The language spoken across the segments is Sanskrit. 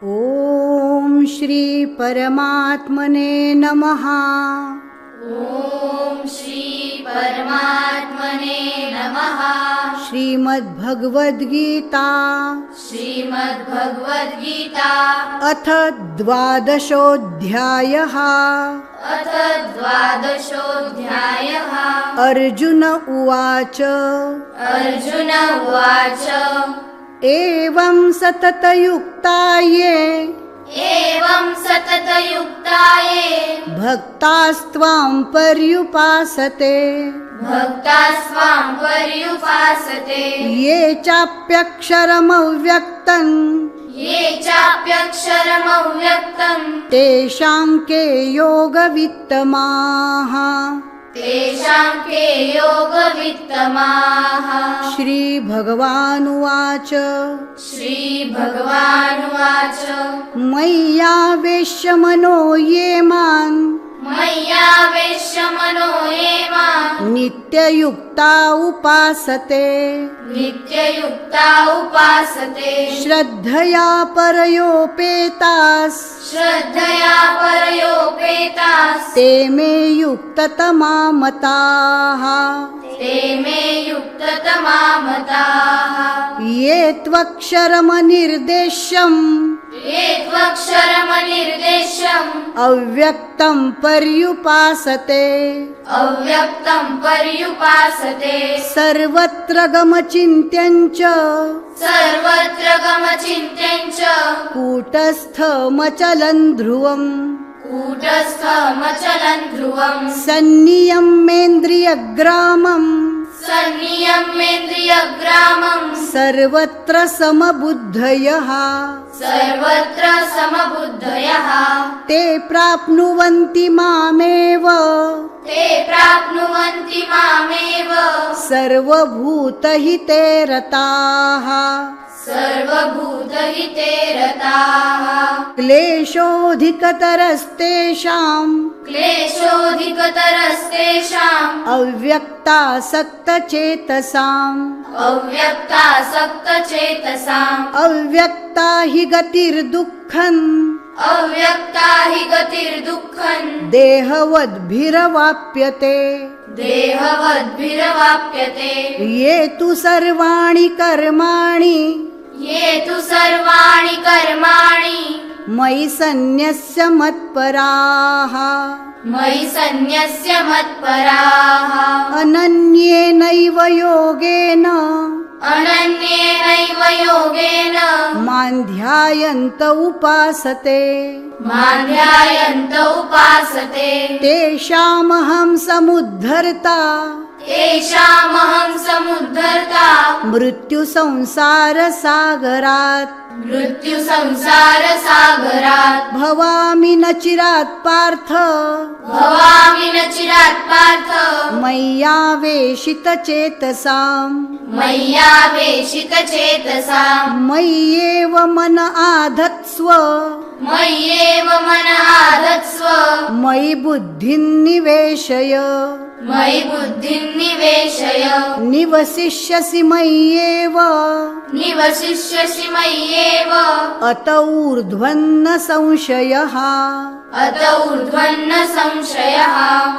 ओम श्री परमात्मने नमः। ओम श्री परमात्मने नमः। श्रीमद्भगवद्गीता श्रीमद्भगवद्गीता अथ द्वादशोऽध्यायः। अथ द्वादशोऽध्यायः। अर्जुन उवाच अर्जुन उवाच एवं सततयुक्ताये एवं सततयुक्ताये भक्तास्त्वां पर्युपासते भक्तास्त्वां पर्युपासते ये चाप्यक्षरमव्यक्तम् ये चाप्यक्षरमव्यक्तम् तेषां के योगवित्तमाः। तेषां के योगवित्तमाः। श्रीभगवानुवाच श्रीभगवानुवाच मय्यावेश्य मनो ये मां मय्यावेश्य मनो ये मां नित्ययुक्ता उपासते नित्ययुक्ता उपासते श्रद्धया परयोपेतास् श्रद्धया परयोपेतास् ते मे युक्ततमा मताः। ते मे युक्ततमा मताः। ये त्वक्षरमनिर्देश्यम् ये त्वक्षरमनिर्देश्यम् अव्यक्तं पर्युपासते अव्यक्तं पर्युपासते सर्वत्र गमचिन्त्यं च सर्वत्र गमचिन्त्यं च कूटस्थमचलं ध्रुवम् कूटस्थमचलं ध्रुवम् सन्नियम्येन्द्रियग्रामम् सन्नियम्येन्द्रियग्रामम् सर्वत्र समबुद्धयः सर्वत्र समबुद्धयः ते प्राप्नुवन्ति मामेव ते प्राप्नुवन्ति मामेव सर्वभूतहिते रताः सर्वभूतहिते रताः। क्लेशोऽधिकतरस्तेषाम् क्लेशोऽधिकतरस्तेषाम् अव्यक्तासक्तचेतसाम् अव्यक्तासक्तचेतसाम् अव्यक्ता हि गतिर्दुःखम् अव्यक्ता हि गतिर्दुःखम् देहवद्भिरवाप्यते देहवद्भिरवाप्यते ये तु सर्वाणि कर्माणि ये तु सर्वाणि कर्माणि मयि सन्न्यस्य मत्पराः मयि सन्न्यस्य मत्पराः अनन्येनैव योगेन अनन्येनैव योगेन मां ध्यायन्त उपासते मां ध्यायन्त उपासते तेषामहं समुद्धर्ता तेषामहं समुद्धर्ता मृत्युसंसारसागरात् मृत्युसंसारसागरात् भवामि न चिरात् पार्थ भवामि न चिरात् पार्थ मय्यावेशितचेतसाम् मय्यावेशितचेतसाम् मय्येव मन आधत्स्व मय्येव मन आधत्स्व मयि बुद्धिं निवेशय मयि बुद्धिं निवेशय निवसिष्यसि मय्येव निवसिष्यसि मय्येव अत ऊर्ध्वन्न संशयः अत ऊर्ध्वन्न संशयः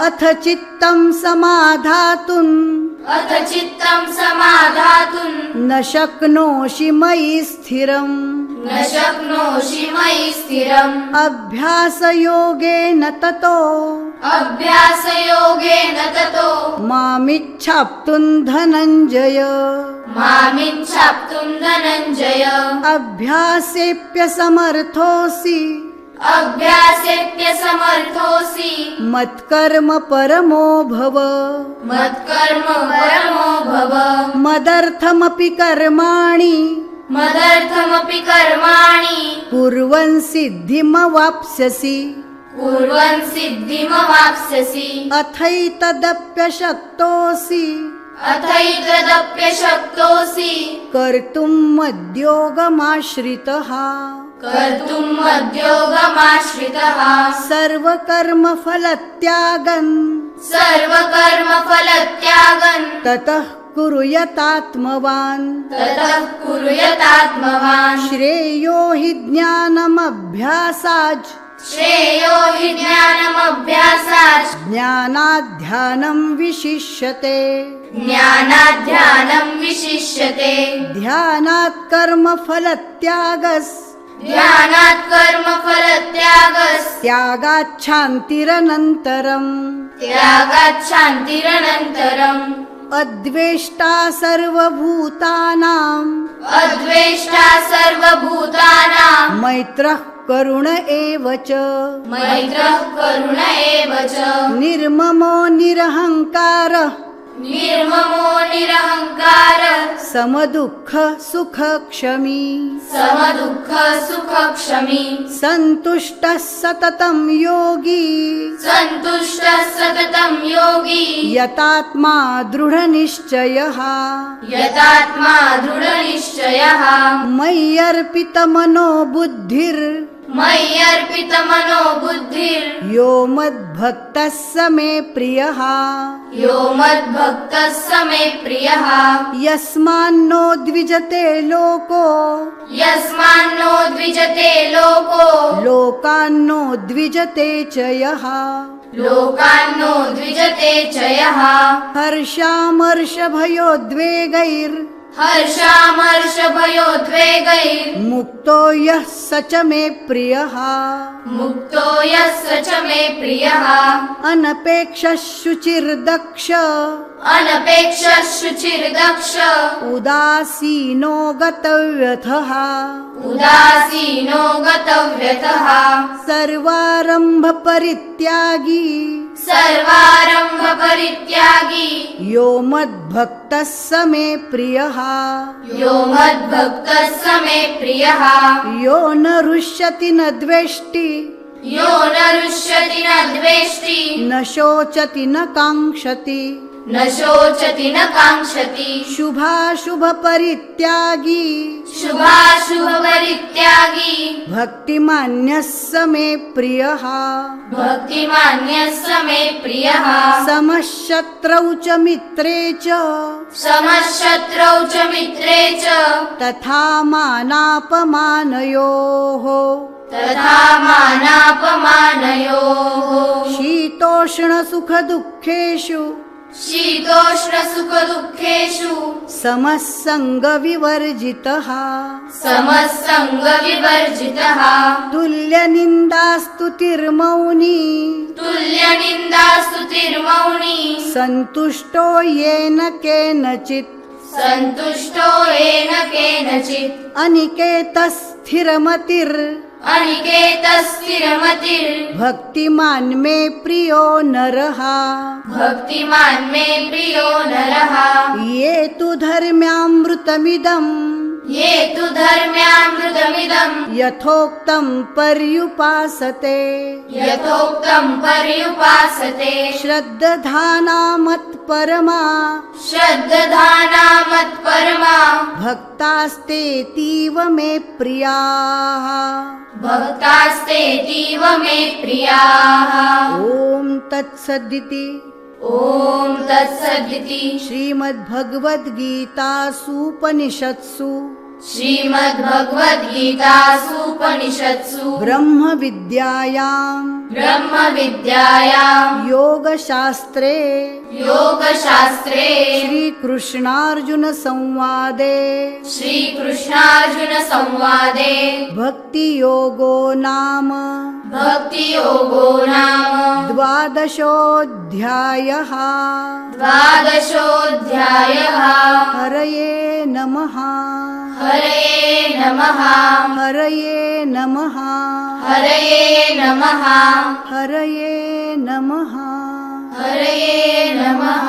अथ चित्तं समाधातुम् अथ चित्तं समाधातुं न शक्नोषि मयि स्थिरम् न शक्नोषि मयि स्थिरम् अभ्यासयोगेन ततो अभ्यासयोगेन ततो मामिच्छाप्तुं धनञ्जय मामिच्छाप्तुं धनञ्जय अभ्यासेऽप्यसमर्थोऽसि अभ्यासेऽप्यसमर्थोऽसि मत्कर्म परमो भव मत्कर्म परमो भव मदर्थमपि कर्माणि मदर्थमपि कर्माणि कुर्वन् सिद्धिमवाप्स्यसि कुर्वन् सिद्धिमवाप्स्यसि अथैतदप्यशक्तोऽसि अथैतदप्यशक्तोऽसि कर्तुं मद्योगमाश्रितः कर्तुं मद्योगमाश्रितः सर्वकर्मफलत्यागन् सर्वकर्मफलत्यागन् ततः कुर्यतात्मवान् ततः कुर्यतात्मवान् श्रेयो हि ज्ञानमभ्यासाच् श्रेयो हि ज्ञानमभ्यासाच् ज्ञानाध्यानं विशिष्यते ज्ञानाध्यानं विशिष्यते ध्यानात् कर्मफलत्यागस् ध्यानात् कर्मफलत्यागस् त्यागात् शान्तिरनन्तरम् त्यागात् शान्तिरनन्तरम् अद्वेष्टा सर्वभूतानां अद्वेष्टा सर्वभूतानां मैत्रः करुण एव च मैत्रः करुण एव च निर्ममो निरहङ्कारः निर्ममो निरहङ्कारः समदुःख सुखक्षमी समदुःख सुखक्षमी सन्तुष्टः सततं योगी सन्तुष्टः सततं योगी यतात्मा दृढनिश्चयः यतात्मा दृढनिश्चयः मय्यर्पितमनो बुद्धिर् मय्यर्पितमनो बुद्धिर् यो मद्भक्तः स मे प्रियः यो मद्भक्तः स मे प्रियः यस्मान्नो द्विजते लोको यस्मान्नो द्विजते लोको लोकान्नो द्विजते च यः लोकान्नो द्विजते च यः हर्षामर्षभयोद्वेगैर् हर्षामर्षभयोद्वेगैर्मुक्तो यः स च मे प्रियः यः स च मे प्रियः अनपेक्षः शुचिर्दक्ष अनपेक्षः शुचिर्दक्ष उदासीनो गतव्यथः उदासीनो गतव्यथः सर्वारम्भ परित्यागी सर्वारम्भ परित्यागी यो मद्भक्तः स मे प्रियः यो मद्भक्तः स मे प्रियः यो न रुष्यति न द्वेष्टि यो न रुष्यति न द्वेष्टि न शोचति न काङ्क्षति न शोचति न काङ्क्षति शुभाशुभ परित्यागी शुभाशुभ परित्यागी भक्तिमान्यः स मे प्रियः भक्तिमान्यः स मे प्रियः समः शत्रौ च मित्रे च समः शत्रौ च मित्रे च तथा मानापमानयोः तथा मानापमानयोः शीतोष्णसुखदुःखेषु शीतोष्णसुखदुःखेषु समः सङ्गविवर्जितः समः सङ्गविवर्जितः तुल्यनिन्दास्तुतिर्मौनी तुल्यनिन्दास्तुतिर्मौनी सन्तुष्टो येन केनचित् सन्तुष्टो येन केनचित् अनिकेतः स्थिरमतिर् अनिकेतः स्थिरमतिर् भक्तिमान् मे प्रियो नरः भक्तिमान् मे प्रियो नरः ये तु धर्म्यामृतमिदम् ये तु धर्म्यामृतमिदम् यथोक्तं पर्युपासते यथोक्तं पर्युपासते श्रद्धाना मत्परमा श्रद्धाना मत्परमा भक्तास्तेतीव मे प्रियाः भक्तास्तेतीव मे प्रियाः ॐ तत्सदिति ॐ तत्सदिति श्रीमद्भगवद्गीतासूपनिषत्सु श्रीमद्भगवद्गीतासूपनिषत्सु ब्रह्मविद्यायां योगशास्त्रे श्रीकृष्णार्जुनसंवादे भक्तियोगो नाम द्वादशोऽध्यायः हरये नमः हरये नमः हरये नमः हरये नमः हरये नमः हरये नमः